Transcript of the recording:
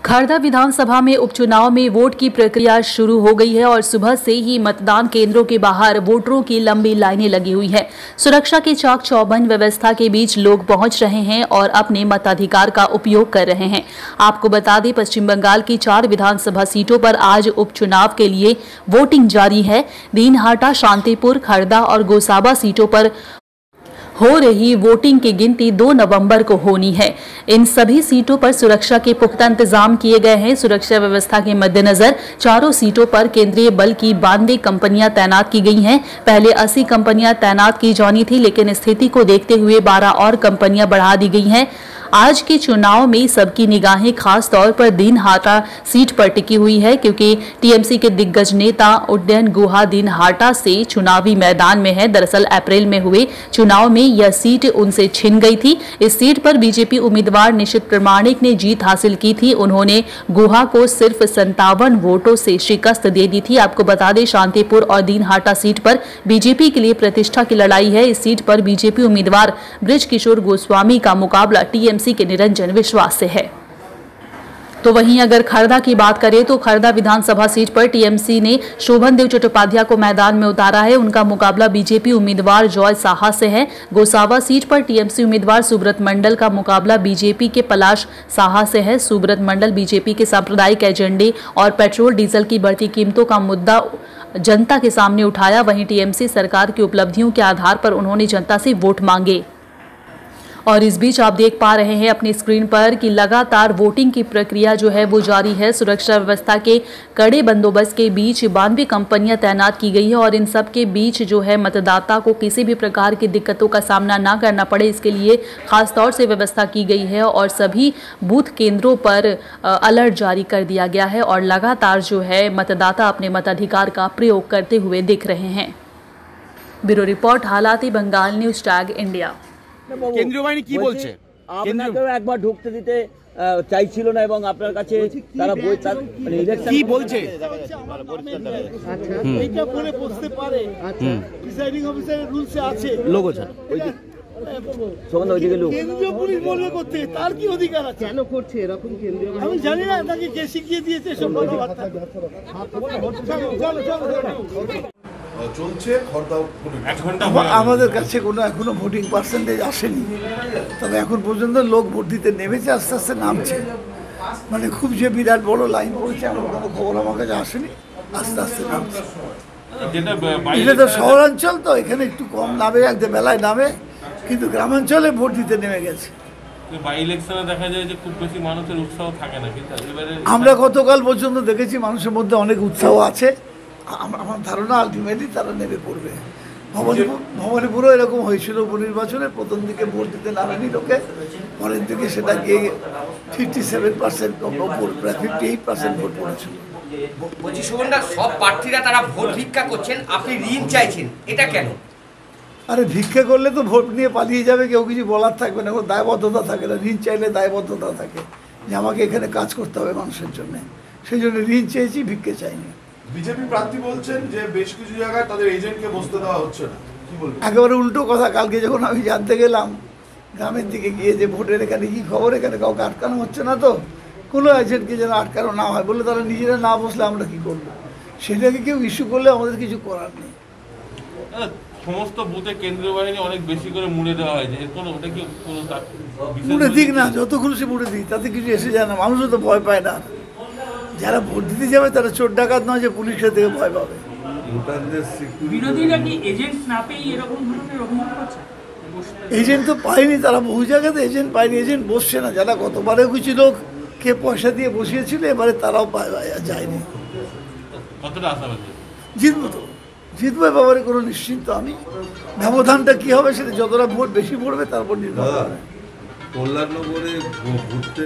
खर्दा विधानसभा में उपचुनाव में वोट की प्रक्रिया शुरू हो गई है और सुबह से ही मतदान केंद्रों के बाहर वोटरों की लंबी लाइनें लगी हुई है। सुरक्षा के चाक चौबंद व्यवस्था के बीच लोग पहुंच रहे हैं और अपने मताधिकार का उपयोग कर रहे हैं। आपको बता दें, पश्चिम बंगाल की 4 विधानसभा सीटों पर आज उपचुनाव के लिए वोटिंग जारी है। दीनहाटा, शांतिपुर, खर्दा और गोसाबा सीटों पर हो रही वोटिंग की गिनती 2 नवंबर को होनी है। इन सभी सीटों पर सुरक्षा के पुख्ता इंतजाम किए गए हैं। सुरक्षा व्यवस्था के मद्देनजर चारों सीटों पर केंद्रीय बल की 92 कंपनियां तैनात की गई हैं। पहले 80 कंपनियां तैनात की जानी थी, लेकिन स्थिति को देखते हुए 12 और कंपनियां बढ़ा दी गई हैं। आज के चुनाव में सबकी निगाहें खास तौर पर दीनहाटा सीट पर टिकी हुई है, क्योंकि टीएमसी के दिग्गज नेता उड्डयन गुहा दीनहाटा से चुनावी मैदान में है। दरअसल अप्रैल में हुए चुनाव में यह सीट उनसे छिन गई थी। इस सीट पर बीजेपी उम्मीदवार निशित प्रमाणिक ने जीत हासिल की थी। उन्होंने गुहा को सिर्फ 57 वोटों से शिकस्त दे दी थी। आपको बता दें, शांतिपुर और दीनहाटा सीट पर बीजेपी के लिए प्रतिष्ठा की लड़ाई है। इस सीट पर बीजेपी उम्मीदवार बृज किशोर गोस्वामी का मुकाबला टीएमसी के निरंजन विश्वास से है। तो वहीं अगर खर्दा की बात करें तो खर्दा विधानसभा सीट पर टीएमसी ने शोभन देव चट्टोपाध्याय को मैदान में उतारा है। उनका मुकाबला बीजेपी उम्मीदवार जॉय साहा से है। गोसावा सीट पर टीएमसी उम्मीदवार सुब्रत मंडल का मुकाबला बीजेपी के पलाश साहा से है। सुब्रत मंडल बीजेपी के सांप्रदायिक एजेंडे और पेट्रोल डीजल की बढ़ती कीमतों का मुद्दा जनता के सामने उठाया। वहीं टीएमसी सरकार की उपलब्धियों के आधार पर उन्होंने जनता से वोट मांगे। और इस बीच आप देख पा रहे हैं अपनी स्क्रीन पर कि लगातार वोटिंग की प्रक्रिया जो है वो जारी है। सुरक्षा व्यवस्था के कड़े बंदोबस्त के बीच 92 कंपनियां तैनात की गई है और इन सब के बीच जो है मतदाता को किसी भी प्रकार की दिक्कतों का सामना ना करना पड़े, इसके लिए खास तौर से व्यवस्था की गई है और सभी बूथ केंद्रों पर अलर्ट जारी कर दिया गया है और लगातार जो है मतदाता अपने मताधिकार का प्रयोग करते हुए दिख रहे हैं। ब्यूरो रिपोर्ट, हालाती बंगाल न्यूज टैग इंडिया। কেন্দ্রীয় বাহিনী কি বলছে? আপনাকেও একবার ঢুকতে দিতে চাইছিল না এবং আপনার কাছে তারা বই মানে ইলেকশন কি বলছে? এইটা বলে বসতে পারে। আচ্ছা, প্রিসাইডিং অফিসারের রুলসে আছে। লোগো স্যার ওই যে সমান ওইদিকে লোক কেন্দ্রীয় পুলিশ বলবে করতে, তার কি অধিকার আছে? কেন করছে এরকম কেন্দ্রীয়? আমি জানি না, তাকে কে শিখিয়ে দিয়েছে সব কথাবার্তা। চলো চলছে খর্দা আমাদের কাছে কোনো এখনো ভোটিং পার্সেন্টেজ আসেনি, তবে এখন পর্যন্ত লোক ভোট দিতে নেমেছে, আস্তে আস্তে নামছে। মানে খুব যে বিরাট বড় লাইন পড়েছে এমন কোনো খবর আমার কাছে আসেনি, আস্তে আস্তে নামছে। এটা তো শহরাঞ্চল, তো এখানে একটু কম নামে, একদম বেলায় নামে, কিন্তু গ্রামাঞ্চলে ভোট দিতে নেমে গেছে। আমরা গতকাল পর্যন্ত দেখেছি মানুষের মধ্যে অনেক উৎসাহ আছে। আমার ধারণা আলটিমেটলি তারা নেমে পড়বে। ভবানীপুরও এরকম হয়েছিল, উপনির্বাচনে প্রথম দিকে ভোট দিতে নামেনি লোকে, পরের দিকে সেটা গিয়ে 57% প্রায় 58% ভোট পড়েছিল। বলছি সুবর্ণা, সব প্রার্থীরা তারা ভোট ভিক্ষা করছেন, আপনি ঋণ চাইছেন, এটা কেন? আরে ভিক্ষা করলে তো ভোট নিয়ে পালিয়ে যাবে, কেউ কিছু বলার থাকবে না, কোনো দায়বদ্ধতা থাকে না। ঋণ চাইলে দায়বদ্ধতা থাকে যে আমাকে এখানে কাজ করতে হবে মানুষের জন্য, সেই জন্য ঋণ চেয়েছি, ভিক্ষে চাইনি। বিজেপি প্রার্থী বলছেন যে বেশ কিছু জায়গায় তাদের এজেন্টকে বসতে দেওয়া হচ্ছে না, কি বলবেন? একেবারে উল্টো কথা। কালকে যখন আমি জানতে গেলাম গ্রামের দিকে গিয়ে যে ভোটের এখানে কি খবর, এখানে কাউকে আটকানো হচ্ছে না, তো কোনো এজেন্টকে যেন আটকানো না হয়, বলে তারা নিজেরা না বসলে আমরা কি করবো? সেটাকে কেউ ইস্যু করলে আমাদের কিছু করার নেই। সমস্ত বুথে কেন্দ্রীয় বাহিনী অনেক বেশি করে মুড়ে দেওয়া হয়েছে, ওটা কি মুড়ে দিক না, যত খুশি মুড়ে দিক, তাতে কিছু এসে যায় না। মানুষও তো ভয় পায় না। যারা ভোট দিতে যাবে তারা চোর ডাকাত নয় যে পুলিশের থেকে ভয় পাবে। এজেন্ট তো পায়নি, তারা বহু জায়গাতে এজেন্ট পায়নি, এজেন্ট বসছে না। যারা গতবারে কিছু লোক কে পয়সা দিয়ে বসিয়েছিল, এবারে তারাও যায়নি। জিতবো তো, জিতবো, ব্যাপারে কোনো নিশ্চিন্ত আমি। ব্যবধানটা কি হবে সেটা যতটা ভোট বেশি পড়বে তারপর নির্ভর করে। কল্যাণনগরে ঘুরতে